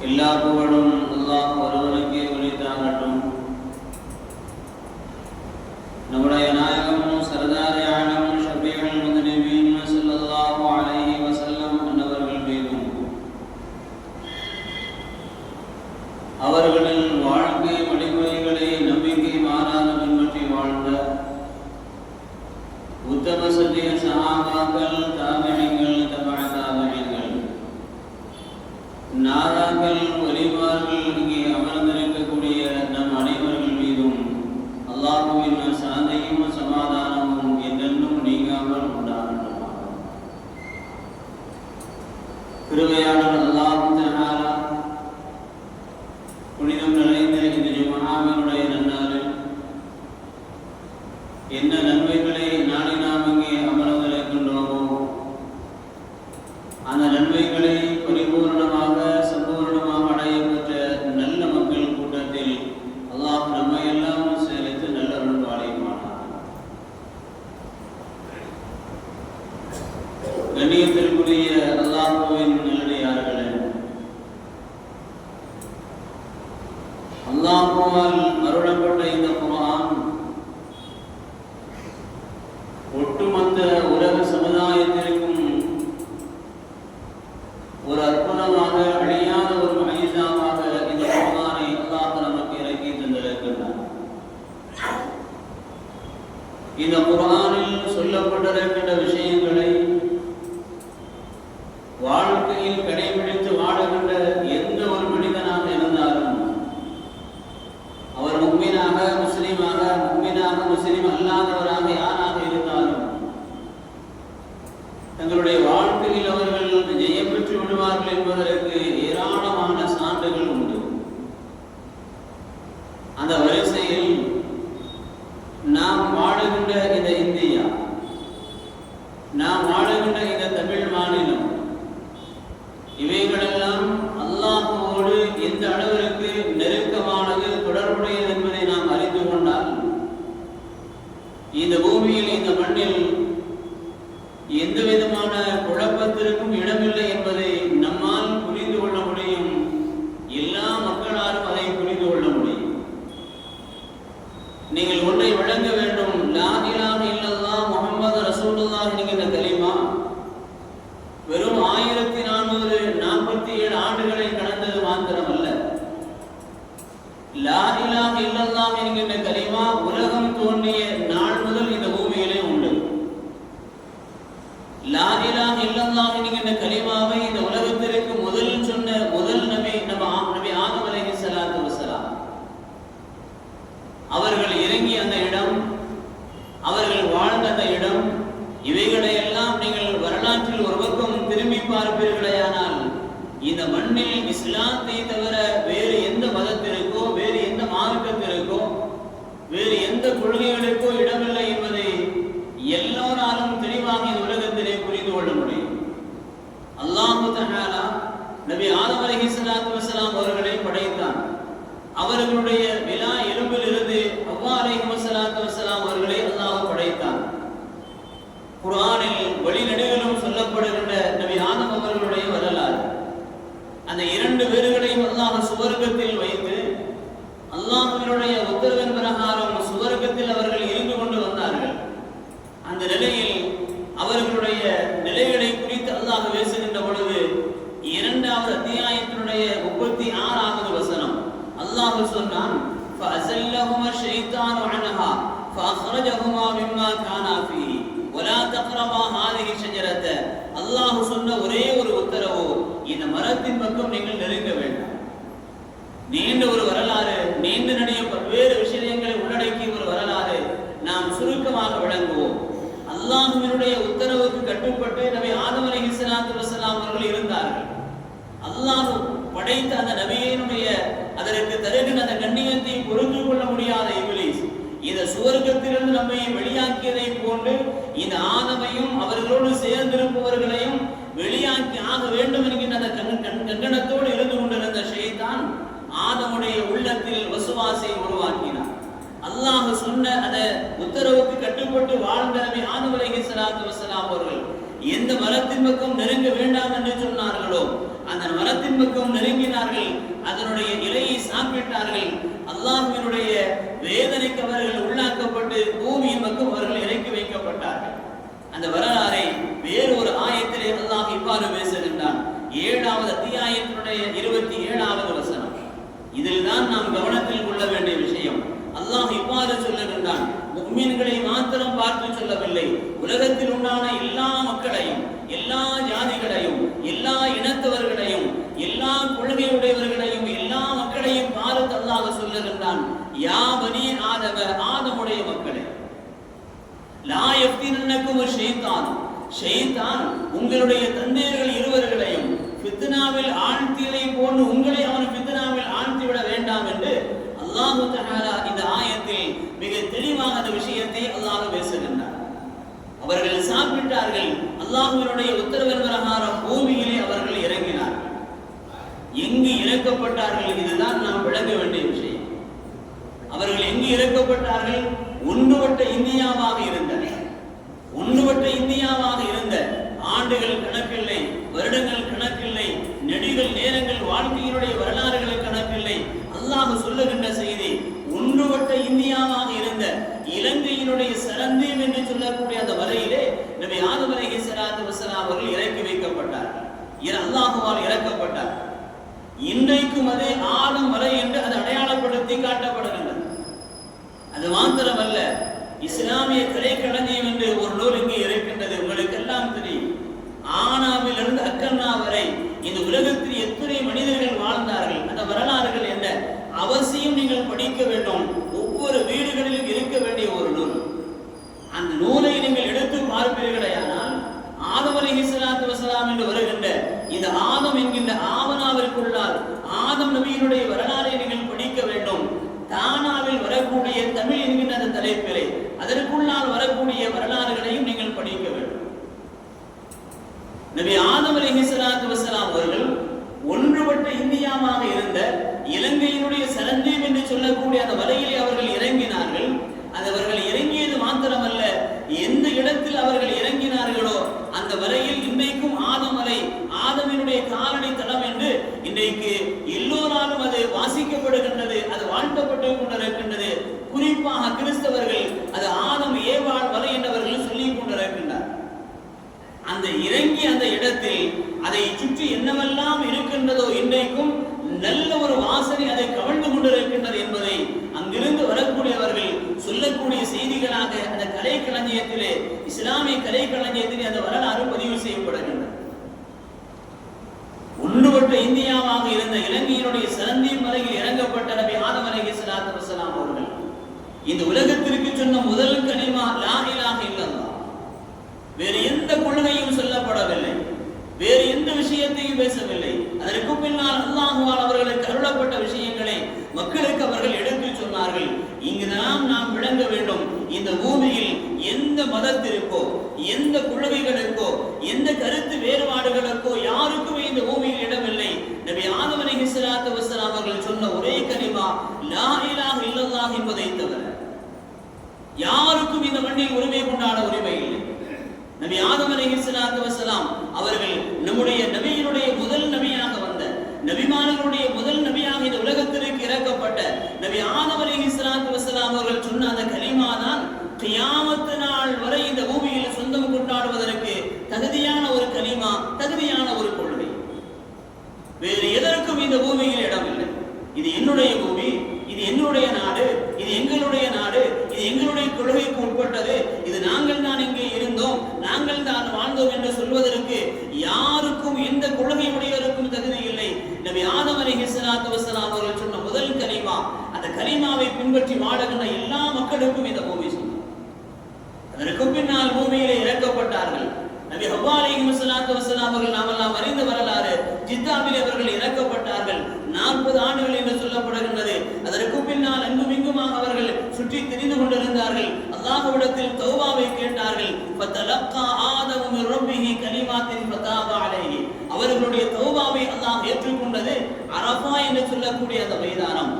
எல்லா புகழும் அல்லாஹ் ஒருவனுக்கே உரித்தாகட்டும். நம்முடைய நாயகம் சர்தார் ஆலம் ஷபீஉல் முத்னிபீன் ஸல்லல்லாஹு அலைஹி வஸல்லம் அன்னவர்கள் மீதும் அவர்களின் வாழ்க்கை வழிமுறைகளை நம்பிக்கை மாறாத பின்பற்றி வாழ்ந்த உத்தம சத்திய சஹாபாக்கள், தாபிஈன்கள், தபஅ தாபிஈன்கள், நாதாக்கள், வலிமார்கள், இங்கே அமர்ந்திருக்கக்கூடிய நம் அனைவர்கள் மீதும் அல்லாஹ்வின் சாந்தியும் சமாதானமும் என்றென்றும் நீங்காமல் உண்டாகட்டும். கிருபையாளர் அல்லாஹ் தஆலா புனிதம் நிறைந்த இந்த ஜும்ஆவினுடைய நன்னாளில் என்ன நன்மைகளை நாளை நாம் இங்கே அமர்ந்திருக்கின்றோமோ அந்த நன்மைகளை பரிபூர்ணமாக சம்பூர்ணமாக அடையப்பெற்ற நல்ல மக்கள் கூட்டத்தில் அல்லாஹ் நம்மை எல்லாம் சேர்த்து நல்ல அருள்வாளிப்பானார். கண்ணியத்திற்குரிய அல்லாஹ்வின் நல்லடியார்களே, அல்லாஹ்வால் அருளப்பட்ட இந்த குர்ஆன் ஒட்டுமொத்த உலக சமுதாயத்திற்கும் ஒரு அற்புதமாக அழியாத ஒரு மகிழ்ச்சியாக இந்த குர்ஆனை அல்லாஹ் நமக்கு இறக்கி தந்திருக்கிறார். இந்த குர்ஆனில் சொல்லப்பட்டிருக்கின்ற விஷயங்களை வாழ்க்கையில் கடைபிடித்து வாழுகின்ற எந்த ஒரு மனிதனாக இருந்தாலும், அவர் முஃமினாக முஸ்லிமாக, முஃமினாக முஸ்லிம் அல்லாதவராக யாராக இருந்தாலும், தங்களுடைய வாழ்க்கையில் அவர்கள் ஜெயம் பெற்று விடுவார்கள் என்பதற்கு ஏராளமான சான்றுகள் உண்டு. அந்த வரிசையில் நாம் வாழுகின்ற இந்த இந்தியா, நாம் வாழுகின்ற இந்த தமிழ் மாநிலம், இவைகளெல்லாம் அல்லாஹ்வோடு எந்த அளவிற்கு நெருக்கமானது, தொடர்புடையது என்பதை நாம் அறிந்து கொண்டால், இந்த பூமியில், இந்த மண்ணில் எந்த விதமான குழப்பத்திற்கும் இடமில்லை என்பதை நம்மால் புரிந்து கொள்ள முடியும். எல்லா மக்களாலும் அதை புரிந்து கொள்ள முடியும். நீங்கள் ஒன்றை விளங்க வேண்டும். லா இலாஹ இல்லல்லாஹ் முஹம்மது ரசூலுல்லாஹ் என்கிற கலிமா வெறும் 1447 ஆண்டுகளை கடந்தது மாத்திரமல்ல. லா இலாஹ இல்லல்லாஹ் என்கிற கலிமா உலகம் தோன்றிய நாள் முதல் இந்த பூமியிலே உண்டு. லா இலாஹ இல்லல்லாஹ் என்கிற கலிமாவை இந்த உலகத்திற்கு முதல் சொன்ன முதல் நபி நபி ஆதம் அலைஹிஸ்ஸலாத்து வஸ்ஸலாம். அவர்கள் இறங்கிய அந்த இடம், அவர்கள் வாழ்ந்த அந்த இடம், இவைகளை எல்லாம் நீங்கள் வரலாற்றில் ஒரு பக்கம் திரும்பி பார்ப்பீர்களேயானால், இந்த மண்ணில் இஸ்லாத்தை தவிர வேறு எந்த மதத்திற்கோ, வேறு எந்த மார்க்கத்திற்கோ, வேறு எந்த கொள்கைகளுக்கோ இடமில்லை என்பதை எல்லோராலும் தெளிவாக இந்த உலகத்திலே புரிந்து கொள்ள முடியும். அல்லாஹ் தஆலா நபி ஆதம் அலைஹிஸ்ஸலாத்து வஸ்ஸலாம் அவர்களை படைத்தான். அவர்களுடைய விலா எலும்பிலிருந்து ஹவ்வா அலைஹிஸ்ஸலாத்து வஸ்ஸலாம் அவர்களை அல்லாஹ் படைத்தான். குர்ஆனில் வழிநெடுகிலும் சொல்லப்படுகின்ற நபி ஆதம் அவர்களுடைய வரலாறு, அந்த 2 பேர்களையும் அல்லாஹ் சுவர்க்கத்தில் வைத்து அல்லாஹ்வினுடைய உத்தரவின் பிரகாரம் சுவர்க்கத்தில் அவர்கள் இருந்து கொண்டு வந்தார்கள். அந்த நிலையில் அவர்களுடைய நிலைகளை குறித்து அல்லாஹ் பேசுகின்ற பொழுது 2வது அத்தியாயத்தினுடைய 36வது வசனம் அல்லாஹ் சொன்னான், فَأَزَلَّهُمَا الشَّيْطَانُ عَنْهَا فَأَخْرَجَهُمَا مِمَّا كَانَا فِيهِ வலா தக்ரபா ஹாதிஹி ஷஜரத, அல்லாஹ் சொன்ன ஒரே ஒரு உத்தரவு, இந்த மரத்தின் பக்கம் நீங்கள் நெருங்க வேண்டாம். நீண்ட ஒரு வரலாறு, நீண்ட நடிக பல்வேறு விஷயங்களை உள்ளடக்கிய ஒரு வரலாறு. நாம் சுருக்கமாக விளங்குவோம். அல்லாஹ்வினுடைய உத்தரவுக்கு கட்டுப்பட்டு நபி ஆதம் அலைஹிஸ்ஸலாத்து வஸலாம் அவர்கள் இருந்தார்கள். அல்லாஹ் படைத்த அந்த நபியினுடைய அதற்கு தருகின்ற அந்த கண்ணியத்தை பொறுத்து கொள்ள முடியாத இப்லீஸ் இந்த சுவர்க்கத்திலிருந்து நம்மை வெளியாக்கியதை போன்று இந்த ஆதமையும் அவர்களோடு சேர்ந்திருப்பவர்களையும் வெளியாக்கி ஆக வேண்டும் என்கின்ற அந்த கண்டனத்தோடு இருந்து கொண்டிருந்த ஷைத்தான் ஆதமுடைய உள்ளத்தில் வசுவாசை உருவாக்கினார். அல்லாஹ் சொன்ன அந்த உத்தரவுக்கு கட்டுப்பட்டு வாழ்ந்த நபி ஆதம் அலைஹிஸ்ஸலாத்து வஸலாம் அவர்கள் எந்த மரத்தின் பக்கம் நெருங்க வேண்டாம் என்று சொன்னார்களோ அந்த மரத்தின் பக்கம் நெருங்கினார்கள். அதனுடைய இலையை சாப்பிட்டார்கள். அல்லாஹ்வினுடைய வேதனைக்கு அவர்கள் உள்ளாக்கப்பட்டு பூமியின் பக்கம் அவர்கள் இறக்கி வைக்கப்பட்டார்கள். அந்த வரலாறை வேறு ஒரு ஆயத்திலே அல்லாஹ் இவ்வாறு பேசுகின்றான். 7வது அத்தியாயத்தினுடைய 27வது வசனம். இதில் தான் நாம் கவனத்தில் கொள்ள வேண்டிய விஷயம். அல்லாஹ் இவ்வாறு சொல்லுகின்றான், முஃமின்களை மாத்திரம் பார்த்து சொல்லவில்லை, உலகத்தில் உண்டான எல்லா மக்களையும், எல்லா ஜாதிகளையும், எல்லா இனத்தவர்களையும், எல்லா கொள்கையுடையவர்களையும், எல்லா மக்களையும் பார்த்து அல்லாஹ் சொல்லுகின்றான், யா பனி ஆதம, ஆதமுடைய மக்களே, லா யஃப்தினன்னகும் ஷைத்தான், ஷைத்தான் உங்களுடைய தந்தையர்கள் இருவர்களையும் ஃபித்னாவில் ஆழ்த்தியதை போன்று உங்களை அவன் ஃபித்னாவில் ஆழ்த்திவிட வேண்டாம் என்று அல்லாஹ் தஆலா இந்த ஆயத்தில் மிக தெளிவாக அந்த விஷயத்தை அல்லாஹ் பேசுகின்றார். அவர்கள் சாப்பிட்டார்கள். அல்லாஹ்வினுடைய உத்தரவின் பிரகாரம் பூமியிலே அவர்கள் இறங்கினார்கள். எங்கு இறக்கப்பட்டார்கள்? இதுதான் நாம் விளங்க வேண்டிய விஷயம். அவர்கள் எங்கு இறக்கப்பட்டார்கள்? ஒன்றுபட்ட இந்தியாவாக இருந்த, ஒன்றுபட்ட இந்தியாவாக இருந்த ஆண்டுகள் கணக்கில்லை, வருடங்கள் கணக்கில்லை, நெடுகள் நேரங்கள், வாழ்க்கையினுடைய வரலாறுகள் கணக்கில்லை. அல்லாஹ் சொல்லுகின்ற செய்தி, ஒன்றுபட்ட இந்தியாவாக இருந்த இலங்கையினுடைய சரந்தீம் என்று சொல்லக்கூடிய அந்த வரையிலே நபி ஆதம் அலைஹிஸ்ஸலாத்து வஸலாம் அவர்கள் இறக்கி வைக்கப்பட்டார்கள். அல்லாஹ்வால் இறக்கப்பட்டார். இன்றைக்கும் அதே ஆதம் வரை என்று அது அடையாளப்படுத்தி காட்டப்படுகின்றது. அது மாத்திரமல்ல, இஸ்லாமிய கலைக்களஞ்சியம் என்று ஒரு நூல் இங்கே இருக்கின்றது. உங்களுக்கு எல்லாம் தெரியும். ஆனாவிலிருந்து அக்கன்னா வரை இந்த உலகத்தில் எத்தனை மனிதர்கள் வாழ்ந்தார்கள், அந்த வரலாறுகள் என்ன அவசியம் நீங்கள் படிக்க வேண்டும். ஒவ்வொரு வீடுகளிலும் இருக்க வேண்டிய ஒரு நூல். அந்த நூலை நீங்கள் எடுத்து பார்ப்பீர்களேயானால் ஆதம் அலைஹிஸ்ஸலாத்து வஸலாம் என்று வருகின்ற இந்த ஆதம் என்கின்ற ஆவனாவிற்குள்ளால் ஆதம் நபியினுடைய வரலாறை நீங்கள் படிக்க வேண்டும். தானாவில் வரக்கூடிய தமிழ் என்கின்ற அந்த தலைப்பிலே அதற்குள்ளால் வரக்கூடிய வரலாறுகளையும் நீங்கள் படிக்க வேண்டும். நபி ஆதம் அலைஹிஸ்ஸலாத்து வஸலாம் அவர்கள் ஒன்றுபட்ட இந்தியாவாக இருந்த இலங்கையினுடைய சரந்தீம் என்று சொல்லக்கூடிய அந்த வலையிலே அவர்கள் இறங்கினார்கள். அவர்கள் இறங்கியது மாத்திரமல்ல, எந்த இடத்தில் அவர்கள் இறங்கினார்களோ அந்த வரையில் இன்றைக்கும் ஆதம் வரை, ஆதமினுடைய காலடி தடம் என்று இன்றைக்கு எல்லோராலும் அது வாசிக்கப்படுகின்றது, அது வாழ்த்தப்பட்டு கொண்டிருக்கின்றது. குறிப்பாக கிறிஸ்தவர்கள் அது ஆதம் ஏவாள் வலை என்றவர்கள் சொல்லிக் கொண்டிருக்கின்றார். அந்த இறங்கி அந்த இடத்தில் அதை சுற்றி என்னவெல்லாம் இருக்கின்றதோ இன்றைக்கும் நல்ல ஒரு வாசனை அதை கவர்ந்து கொண்டிருக்கின்றது என்பதை அங்கிருந்து வரக்கூடியவர்கள் சொல்லக்கூடிய செய்திகளாக அந்த கலைக்களஞ்சியத்திலே, இஸ்லாமிய கலைக்களஞ்சியத்திலே அந்த வரலாறு பதிவு செய்யப்படுகின்றது. ஒன்றுபட்ட இந்தியாவாக இருந்த இலங்கையினுடைய சரந்தீம் வரையில் இறங்கப்பட்ட நபி ஆதம் அலைஹிஸ்ஸலாத்து வஸலாம் அவர்கள் இந்த உலகத்திற்கு சொன்ன முதல் கலிமா லா இலாஹ இல்லல்லாஹ். வேறு எந்த கொள்கையும் சொல்லப்படவில்லை, வேறு எந்த விஷயத்தையும் பேசவில்லை. அதற்கு பின்னால் அல்லாஹ்வால் அவர்களுக்கு அருளப்பட்ட விஷயங்களை மக்களுக்கு அவர்கள் எடுத்து சொன்னார்கள். இங்குதான் நாம் விளங்க வேண்டும், இந்த பூமியில் எந்த மதத்திற்கோ, எந்த கொள்கைகளுக்கோ, எந்த கருத்து வேறுபாடுகளுக்கோ யாருக்குமே இந்த பூமியில் இடமில்லை. நபி ஆதம் அலைஹிஸ்ஸலாத்து வஸலாம் அவர்கள் சொன்ன ஒரே கலிமா லா இலாஹ இல்லல்லாஹ் என்பதை தவிர யாருக்கும் இந்த மண்ணில் உரிமை கொண்டாட உரிமை இல்லை. நபி ஆதம் அலைஹிஸ்ஸலாத்து வஸலாம் அவர்கள் நம்முடைய நபியினுடைய முதல் நபியாக வந்த, நபிமார்களுடைய முதல் நபியாக இந்த உலகத்திற்கு இறக்கப்பட்ட நபி ஆதம் அலைஹிஸ்ஸலாத்து வஸலாம் அவர்கள் சொன்ன அந்த கலிமா தான் கியாமத் நாள் வரை இந்த பூமியில் சொந்தம் கொண்டாடுவதற்கு தகுதியான ஒரு கலிமா, தகுதியான ஒரு கொள்கை. வேறு எதற்கும் இந்த பூமியில் இடமில்லை. இது என்னுடைய பூமி, இது என்னுடைய நாடு, இது எங்களுடைய நாடு, இது எங்களுடைய கொள்கைக்கு உட்பட்டது, இது நாங்கள் தான் இங்கே இருந்தோம், அந்த கலிமாவை பின்பற்றி வாழுகின்ற எல்லா மக்களுக்கும் இந்த பூமி சொந்தம். அதற்கு பின்னால் பூமியிலே இறக்கப்பட்டார்கள். நபி ஹவ்வா அலைஹிஸ்ஸலாத்து வஸ்ஸலாம் அவர்கள் நாமெல்லாம் அறிந்த வரலாறு. ஜித்தாவில் அவர்கள் இறக்கப்பட்டார்கள். 40 ஆண்டுகள் என்று சொல்லப்படுகின்றது. அதற்கு பின்னால் அங்கும் இங்குமாக அவர்கள் சுற்றி திரிந்து கொண்டிருந்தார்கள். அல்லாஹ்விடத்தில் தௌபாவை கேட்டார்கள். ஃபதலக்கா ஆதமு மின் ரப்பிஹி கலிமாத்தின் ஃபதாப அலைஹி. அவர்களுடைய தௌபாவை அல்லாஹ் ஏற்றுக்கொண்டது அரஃபா என்று சொல்லக்கூடிய அந்த மைதானம்.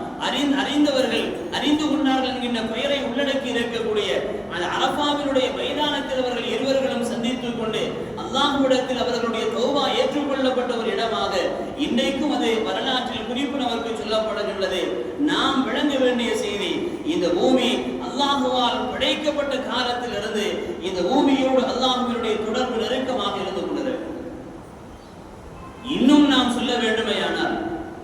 அறிந்தவர்கள் அறிந்து கொண்டார்கள் என்கின்ற பெயரை உள்ளடக்கி இருக்கக்கூடிய அந்த அரஃபாவினுடைய மைதானத்தில் அவர்கள் இருவர்களும் சந்தித்துக் கொண்டு அல்லாஹ்விடத்தில் அவர்களுடைய தௌபா ஏற்றுக்கொள்ளப்பட்ட ஒரு இடமாக இன்றைக்கும் அது வரலாற்றில் குறிப்பு நமக்கு சொல்லப்படுகின்றது. நாம் விளங்க வேண்டிய செய்தி, இந்த பூமி அல்லாஹுவால் படைக்கப்பட்ட காலத்திலிருந்து இந்த பூமியோடு அல்லாஹ்வினுடைய தொடர்பு நெருக்கமாக இருந்து கொண்டிருக்கிறது. இன்னும் நாம் சொல்ல வேண்டுமேயானால்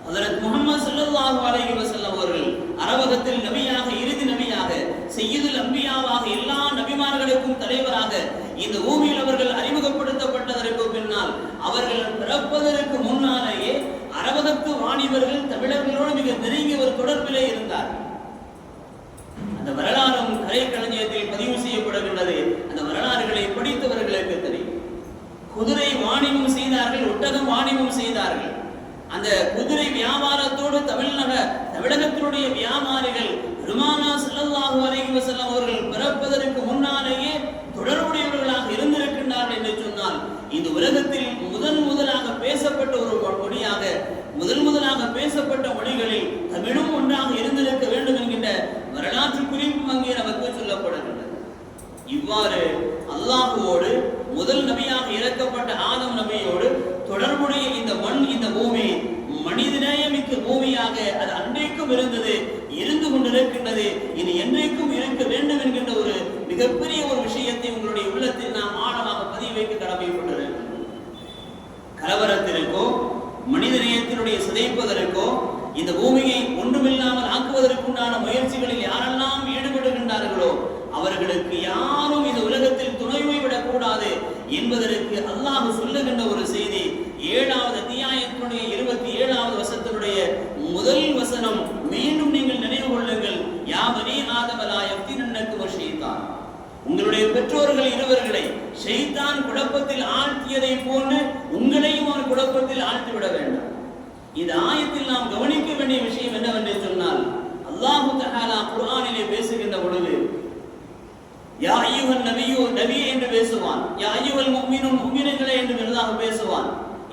ஹஜ்ரத் முஹம்மது ஸல்லல்லாஹு அலைஹி வஸல்லம் அவர்கள் அரபகத்தில் நபியாக, இறுதி நபியாக, சய்யிதுல் அன்பியாவாக, எல்லா நபிமார்களுக்கும் தலைவராக இந்த பூமியில் அவர்கள் அறிமுகப்படுத்தப்பட்டதற்கு பின்னால் அவர்கள் பிறப்பதற்கு முன்னாலேயே அரபகத்து வாணிபர்கள் தமிழர்களோடு மிக நெருங்கிய ஒரு தொடர்பிலே இருந்தார்கள். அந்த வரலாறும் கலைக்களஞ்சியத்தில் பதிவு செய்யப்படுகின்றது. அந்த வரலாறுகளை படித்தவர்களுக்கு தெரியும். குதிரை வாணிபம் செய்தார்கள், ஒட்டகம் வாணிபம் செய்தார்கள். அந்த குதிரை வியாபாரத்தோடு தமிழகத்தினுடைய வியாபாரிகள் பெருமானா ஸல்லல்லாஹு அலைஹி வஸல்லம் அவர்கள் பிறப்பதற்கு முன்னாலேயே தொடர்புடையவர்களாக இருந்திருக்கின்றார்கள் என்று சொன்னால், இந்த உலகத்தில் முதலாக பேசப்பட்ட ஒரு மொழியாக, முதலாக பேசப்பட்ட மொழிகளில் தமிழும் ஒன்றாக இருந்திருக்க வேண்டும் என்கின்ற வரலாற்று குறிப்பும் அங்கே நமக்கு சொல்லப்படுகின்றது. இவ்வாறு அல்லாஹுவோடு முதல் நபியாக இறக்கப்பட்ட ஆதம் நபியோடு தொடர்புடைய இந்த மண், இந்த பூமி மனிதநேயமிக்க பூமியாக அது அன்றைக்கும் இருந்தது, இருந்து கொண்டிருக்கின்றது, இனி என்றைக்கும் இருக்க வேண்டும் என்கின்ற ஒரு மிகப்பெரிய ஒரு விஷயத்தை உங்களுடைய உள்ளத்தில் நாம் ஆழமாக பதிவு வைக்க கடமைப்பட்டிருக்கின்றோம். கலவரத்திற்கோ மனிதநேயத்தினுடைய சிதைப்பதற்கோ இந்த பூமியை ஒன்றுமில்லாமல் ஆக்குவதற்குண்டான முயற்சிகளில் யாரெல்லாம் ஈடுபடுகின்றார்களோ அவர்களுக்கு யாரும் இந்த உலகத்தில் துணைவை விடக்கூடாது என்பதற்கு அல்லாஹ் சொல்லுகின்ற ஒரு செய்தி 7வது அத்தியாயத்தினுடைய 27வது வசனத்தினுடைய முதல் வசனம். மீண்டும் நீங்கள் நினைவு கொள்ளுங்கள், யா பனீ ஆதம லா யஃப்தினன்னக்கும் ஷைத்தான். உங்களுடைய பெற்றோர்கள் இருவர்களை ஷைத்தான் குழப்பத்தில் ஆழ்த்தியதை போன்று உங்களையும் அவர் குழப்பத்தில் ஆழ்த்திவிட வேண்டாம். இந்த ஆயத்தில் நாம் கவனிக்க வேண்டிய விஷயம் என்னவென்று சொன்னால், அல்லாஹு தஆலா குர்ஆனிலே பேசுகின்ற பொழுது யா அய்யுஹன் நபியு, நபியே என்று பேசுவான். யா அய்யுஹல் முஃமினூன், முஃமினீன்களே என்று அல்லாஹ் பேசுவான்.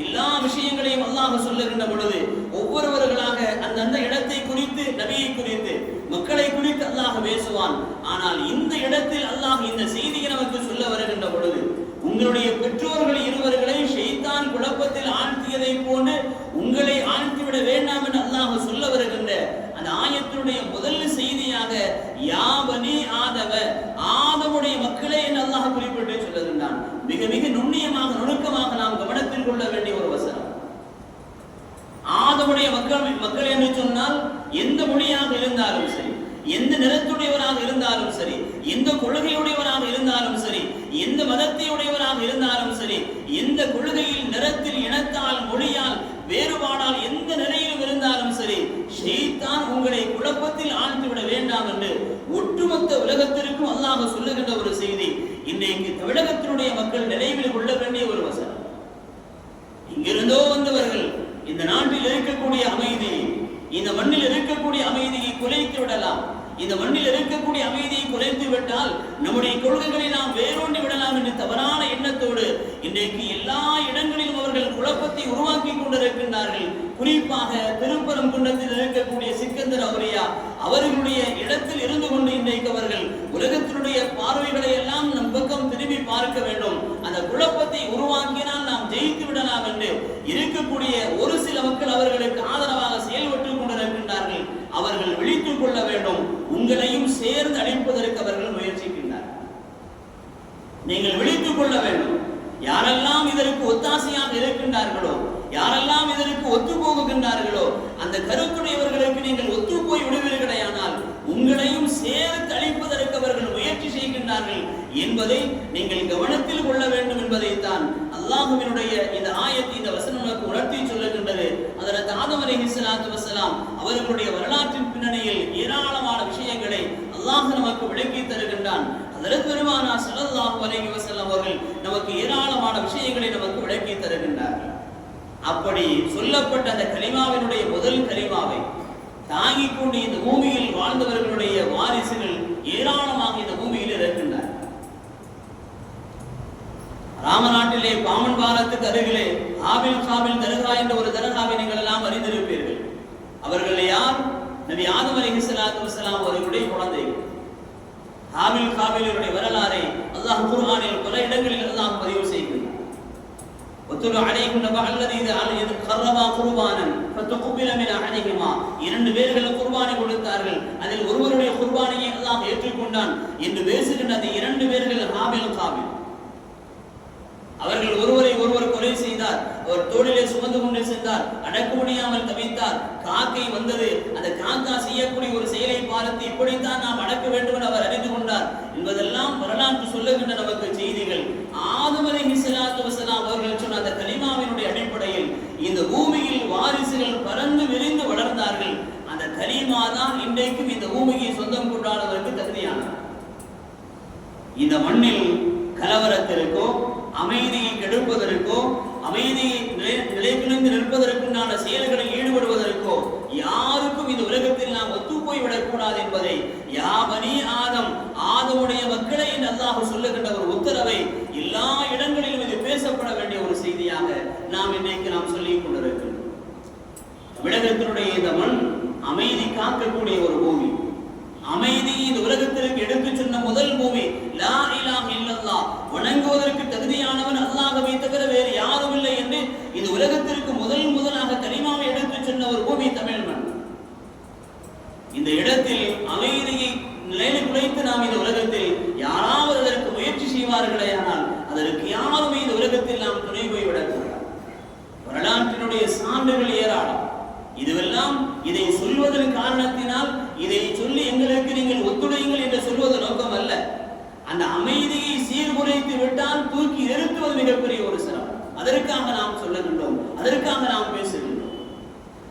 எல்லா விஷயங்களையும் அல்லாஹ் சொல்லுகின்ற பொழுது ஒவ்வொருவர்களாக அந்த இடத்தை குறித்து, நபியை குறித்து, மக்களை குறித்து அல்லாஹ் பேசுவான். ஆனால் இந்த இடத்தில் அல்லாஹ் இந்த செய்தியை நமக்கு சொல்ல வருகின்ற பொழுது, உங்களுடைய பெற்றோர்கள் இருவர்களை ஷைத்தான் குழப்பத்தில் ஆழ்த்தியதை போன்று உங்களை ஆழ்த்திவிட வேண்டாம் என்று அல்லாஹ் சொல்ல வருகின்ற அந்த ஆயத்தினுடைய முதல் செய்தியாக யா பனீ ஆதம, ஆதமுடைய மக்களே என்று அல்லாஹ் குறிப்பிட்டு சொல்லுகின்றான். மிக மிக நுண்ணியமாக, நுணுக்கமாக நாம் கவனத்தில் கொள்ள வேண்டிய ஒரு வசனம். ஆதமுடைய மக்கள் என்று சொன்னால் எந்த மொழியாக இருந்தாலும் சரி, எந்த நிறத்துடையவராக இருந்தாலும் சரி, எந்த கொள்கையுடையவராக இருந்தாலும் சரி, எந்த மதத்தை உடையவராக இருந்தாலும் சரி, எந்த கொள்கையில், நிறத்தில், இனத்தால், மொழியால், வேறுபாடால் எந்த நிலையிலும் இருந்தாலும் சரி, ஷைத்தான் உங்களை குழப்பத்தில் ஆழ்த்திவிட வேண்டாம் என்று ஒட்டுமொத்த உலகத்திற்கும் அல்லாஹ் சொல்லுகின்ற ஒரு செய்தி. இன்றைக்கு தமிழகத்தினுடைய மக்கள் நினைவில் கொள்ள வேண்டிய ஒரு வசனம். இங்கிருந்தோ வந்தவர்கள் இந்த நாட்டில் இருக்கக்கூடிய அமைதி, இந்த மண்ணில் இருக்கக்கூடிய அமைதியை குலைத்து விடலாம். இந்த மண்ணில் இருக்கக்கூடிய அமைதியை குலைத்து விட்டால் நம்முடைய கொள்கைகளை நாம் வேரூண்டி விடலாம் என்று தவறான எண்ணத்தோடு இன்றைக்கு எல்லா இடங்களிலும் அவர்கள் குழப்பத்தை உருவாக்கி கொண்டிருக்கின்றார்கள். குறிப்பாக திருப்பரங்குன்றத்தில் இருக்கக்கூடிய சிக்கந்தர் அவுலியா அவர்களுடைய இடத்தில் இருந்து கொண்டு இன்றைக்கு அவர்கள் உலகத்தினுடைய பார்வைகளை எல்லாம் நம் பக்கம் திரும்பி பார்க்க வேண்டும், அந்த குழப்பத்தை உருவாக்கினால் நாம் ஜெயித்து விடலாம் என்று இருக்கக்கூடிய ஒரு சில மக்கள் அவர்களுக்கு ஆதரவாக செயல்பட்டுக் கொண்டிருக்கின்றார்கள். அவர்கள் விழித்துக் கொள்ள வேண்டும். உங்களையும் சேர்ந்து அழிப்பதற்கு அவர்கள் முயற்சிக்கின்றார்கள். நீங்கள் விழித்துக் கொள்ள வேண்டும். யாரெல்லாம் இதற்கு ஒத்தாசையாக இருக்கின்றார்களோ, யாரெல்லாம் இதற்கு ஒத்து போகின்றார்களோ, அந்த கருத்துடையவர்களுக்கு நீங்கள் ஒத்து போய் விடுவீர்களேயானால் உங்களையும் சேர்த்து அழிப்பதற்கு அவர்கள் முயற்சி செய்கின்றார்கள் என்பதை நீங்கள் கவனத்தில் கொள்ள வேண்டும் என்பதைத்தான் அல்லாஹ்வினுடைய இந்த ஆயத்தை, இந்த வசனம் நமக்கு உணர்த்தி சொல்லுகின்றது. ஹஜ்ரத் ஆதம் அலைஹிஸ்ஸலாத்து வஸ்ஸலாம் அவர்களுடைய வரலாற்றின் பின்னணியில் அல்லாஹ் நமக்கு விளக்கி தருகின்றான். ஹஜ்ரத் பெருமானார் ஸல்லல்லாஹு அலைஹி வஸல்லம் அவர்கள் நமக்கு ஏராளமான விஷயங்களை நமக்கு விளக்கி தருகின்றார்கள். அப்படி சொல்லப்பட்ட அந்த கலிமாவினுடைய முதல் கலிமாவை தாங்கிக் கொண்டு இந்த பூமியில் வாழ்ந்தவர்களுடைய வாரிசுகள் ஏராளமாக இந்த பூமியில் இருக்கின்றார். ராமநாட்டிலே பாமன் பாலத்துக்கு அருகிலே ஆபில் காபில் தர்கா என்ற ஒரு தர்காவை நீங்கள் எல்லாம் அறிந்திருப்பீர்கள். அவர்கள் யார்? நபி ஆதம் அலைஹிஸ்ஸலாத்து வஸ்ஸலாம் அவர்களுடைய குழந்தைகள். ஆபில் காபிலுடைய வரலாறை அல்லாஹ் குர்ஆனில் பல இடங்களில் அல்லாஹ் பதிவு செய்கிறார். وَتُلُ عَلَيْهِمْ نَبَأَ الَّذِي إِذْ قَرَّبَا قُرْبَانًا فَتُقُبِّلَ مِنْ أَحَدِهِمَا இரண்டு பேர்கள் குர்பானி கொடுத்தார்கள். அதில் ஒருவருடைய குர்பானியை அல்லாஹ் ஏற்றுக்கொண்டான் என்று பேசுகின்ற அந்த இரண்டு பேர்கள் ஆபில் காபில். அவர்கள் ஒருவரை ஒருவர் கொலை செய்தார். அவர் தோளிலே சுமந்து கொண்டு சென்றார். அடக்க முடியாமல் தவித்தார். காக்கை வந்தது. அந்த காக்கா செய்யக்கூடிய ஒரு செயலை பார்த்து இப்படித்தான் நாம் அடக்க வேண்டும் என்று அவர் அறிந்து கொண்டார் என்பதெல்லாம் வரலாற்று சொல்லுகின்ற நமக்கு செய்திகள். ஆதம் அலைஹிஸ்ஸலாத்து வஸ்ஸலாம் அவர்கள் சொன்ன அந்த கலிமாவினுடைய அடிப்படையில் இந்த பூமியில் வாரிசுகள் பறந்து விரிந்து வளர்ந்தார்கள். அந்த கலிமா தான் இன்றைக்கும் இந்த பூமியை சொந்தம் கொண்டாடுவதற்கு தகுதியானது. இந்த மண்ணில் கலவரத்திற்கோ அமைதியை கெடுப்பதற்கோ அமைதியை நிலைகுலைந்து நிற்பதற்குண்டான செயல்களில் ஈடுபடுவதற்கோ யாருக்கும் இந்த உலகத்தில் நாம் ஒத்து போய்விடக்கூடாது என்பதை யா பனி ஆதம், ஆதமுடைய மக்களை என்று அல்லாஹ் சொல்லுகின்ற ஒரு உத்தரவை எல்லா இடங்களிலும் இது பேசப்பட வேண்டிய ஒரு செய்தியாக நாம் இன்றைக்கு நாம் சொல்லிக் கொண்டிருக்கிறோம். தமிழகத்தினுடைய இந்த மண் அமைதி காக்கக்கூடிய ஒரு பூமி. அமைதி இந்த உலகத்திற்கு எடுத்து சொன்ன முதல் பூமி. லா இலாஹ இல்லல்லாஹ், வணங்குவதற்கு தகுதியானவன் அல்லாஹ்வை தவிர வேறு யாரும் இல்லை என்று இந்த உலகத்திற்கு முதலாக கலிமாவை எடுத்து சொன்ன ஒரு பூமி தமிழ் மண். இந்த இடத்தில் அமைதியை நிலைகுலைத்து நாம் இந்த உலகத்தில் யாராவது அதற்கு முயற்சி செய்வார்களே ஆனால் அதற்கு யாருமே இந்த உலகத்தில் நாம் துணை போய்விடக்கூடாது. வரலாற்றினுடைய சான்றுகள் ஏராளம். இதுவெல்லாம் இதை சொல்வதன் காரணத்தினால் இதை சொல்லி எங்களுக்கு நீங்கள் ஒத்துழையுங்கள் என்று சொல்வது நோக்கம் அல்ல. அந்த அமைதியை சீர்குலைத்து விட்டால் தூக்கி நிறுத்துவது மிகப்பெரிய ஒரு சிரமம். அதற்காக நாம் சொல்லுகின்றோம், அதற்காக நாம் பேசுகின்றோம்.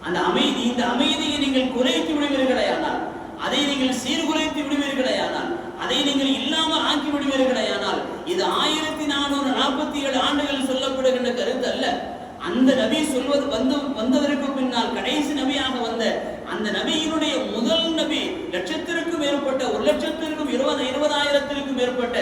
அந்த அமைதி, இந்த அமைதியை நீங்கள் குறைத்து விடுவீர்களேயானால், அதை நீங்கள் சீர்குலைத்து விடுவீர்களேயானால், அதை நீங்கள் இல்லாமல் ஆக்கி விடுவீர்களேயானால், இது 1447 ஆண்டுகள் சொல்லப்படுகின்ற கருத்து அல்ல. அந்த நபி சொல்வது வந்ததற்கு பின்னால் கடைசி நபியாக வந்த அந்த நபியினுடைய முதல் நபி, லட்சத்திற்கும் மேற்பட்ட 1,20,000 மேற்பட்ட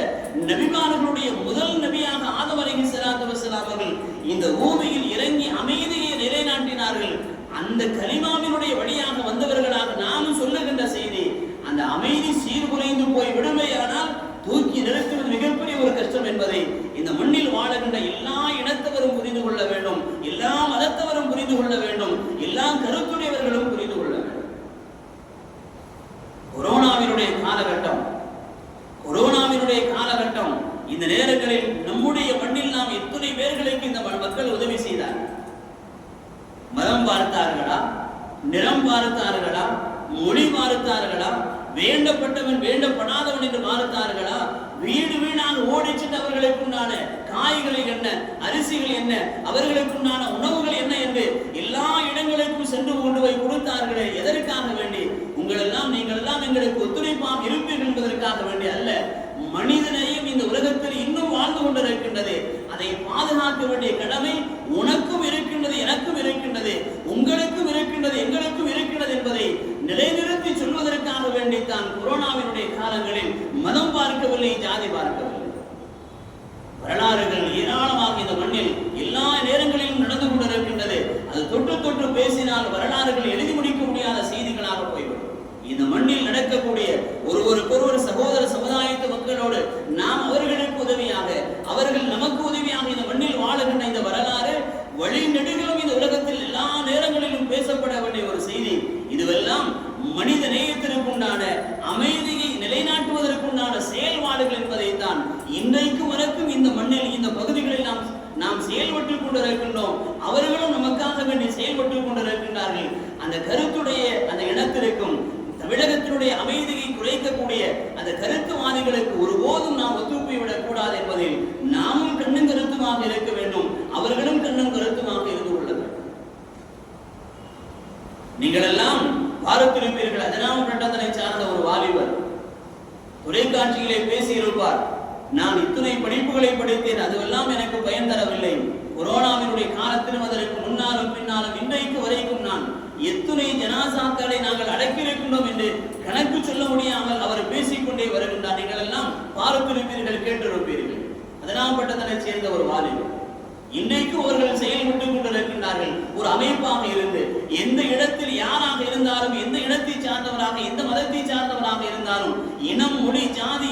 நபிமார்களுடைய முதல் நபியாக ஆதம் அலைஹிஸ்ஸலாத்து வஸ்ஸலாம் அவர்கள் இந்த பூமியில் இறங்கி அமைதியை நிலைநாட்டினார்கள். அந்த கலிமாவினுடைய வழியாக வந்தவர்களாக நாமும் சொல்லுகின்ற செய்தி, அந்த அமைதி சீர்குலைந்து போய் விடுமையானால் தூக்கி நிறுத்துவது மிகப்பெரிய ஒரு கஷ்டம் என்பதை இந்த மண்ணில் வாழுகின்ற எல்லா இனத்தவரும் புரிந்து கொள்ள வேண்டும், எல்லா மதத்தவரும் புரிந்து கொள்ள வேண்டும், எல்லா கருத்துடையவர்களும் புரிந்து கொள்ள வேண்டும். கொரோனாவினுடைய காலகட்டம் இந்த நேரங்களில் நம்முடைய மண்ணில் நாம் எத்தனை பேர்களுக்கு இந்த மக்கள் உதவி செய்தார்? மதம் பார்த்தார்களா? நிறம் பார்த்தார்களா? மொழி பார்த்தார்களா? வேண்டப்பட்டவன் வேண்டப்படாதவன் என்று பார்த்தார்களா? வீடு வீணாக ஓடிச்சிட்டு அவர்களுக்குண்டான காய்கள் என்ன, அரிசிகள் என்ன, அவர்களுக்குண்டான உணவுகள் என்ன என்று எல்லா இடங்களுக்கும் சென்று கொண்டு போய் கொடுத்தார்களே. எதற்காக வேண்டி? உங்களெல்லாம் நீங்கள் எல்லாம் எங்களுக்கு ஒத்துழைப்பாக இருப்பீர்கள் என்பதற்காக வேண்டி அல்ல. மனிதனையும் இந்த உலகத்தில் இன்னும் வாழ்ந்து கொண்டிருக்கின்றது. அதை பாதுகாக்க வேண்டிய கடமை உனக்கும் இருக்கின்றது, எனக்கும் இருக்கின்றது, உங்களுக்கும் இருக்கின்றது, எங்களுக்கும் இருக்கின்றது என்பதை நிலைநிறுத்தி சொல்வதற்காக வேண்டித்தான் கொரோனாவினுடைய காலங்களில் மதம் பார்க்கவில்லை, ஜாதி பார்க்கவில்லை. வரலாறுகள் ஏராளமாக இந்த மண்ணில் எல்லா நேரங்களிலும் நடந்து கொண்டிருக்கின்றது. அது தொட்டு தொட்டு பேசினால் வரலாறுகள் எழுதி முடிக்க முடியாத செய்திகளாக போய்விடும். இந்த மண்ணில் நடக்கக்கூடிய ஒருவருக்கொருவர் சகோதர சமுதாயத்து மக்களோடு நாம் அவர்களுக்கு உதவியாக, அவர்கள் நமக்கு உதவியாக இந்த மண்ணில் வாழுகின்ற இந்த வரலாறு வழி நெடுகளும் இந்த உலகத்தில் எல்லா நேரங்களிலும் பேசப்பட வேண்டிய ஒரு செய்தி. இதுவெல்லாம் மனித நேயத்திற்குண்டான அமைதியை நிலைநாட்டுவதற்குண்டான செயல்பாடுகள் என்பதைத்தான் இன்றைக்கும் வரைக்கும் இந்த மண்ணில் இந்த பகுதிகளில் நாம் செயல்பட்டுக் கொண்டிருக்கின்றோம். அவர்களும் நமக்காக வேண்டி செயல்பட்டுக் கொண்டிருக்கின்றார்கள். அந்த கருத்துடைய அந்த இனத்திற்கும் தமிழகத்தினுடைய அமைதியை குறைக்கக்கூடிய அந்த கருத்துவாதிகளுக்கு ஒருபோதும் நாம் ஒத்துழைப்பிவிடக் கூடாது என்பதில் நாமும் கண்ணும் கருத்துமாக இருக்க வேண்டும், அவர்களும் கண்ணும் கருத்துமாக இருந்து கொள்ள வேண்டும். நீங்கள் எல்லாம் பார்த்திருப்பீர்கள், 15 சார்ந்த ஒரு வாலிபர் தொலைக்காட்சியிலே பேசியிருப்பார், நான் இத்தனை படிப்புகளை படித்தேன், அதுவெல்லாம் எனக்கு பயன் தரவில்லை. கொரோனாவினுடைய காலத்திலும் அதற்கு முன்னாலும் பின்னாலும் இன்றைக்கு வரைக்கும் நான் எத்தனை ஜனாசாக்களை நாங்கள் அடக்கியிருக்கின்றோம் என்று கணக்கு சொல்ல முடியாமல் அவர் பேசிக்கொண்டே வருகின்றார். நீங்கள் எல்லாம் பார்த்திருப்பீர்கள், கேட்டிருப்பீர்கள். அதனால் பட்டதனை சேர்ந்த ஒரு வாலிபர் இன்றைக்கு அவர்கள் செயல்பட்டுக் கொண்டிருக்கின்றார்கள். ஒரு அமைப்பாக இருந்து எந்த இடத்தில் யாராக இருந்தாலும், எந்த இடத்தை சார்ந்தவராக, எந்த மதத்தை சார்ந்தவராக இருந்தாலும், இனம், மொழி, ஜாதி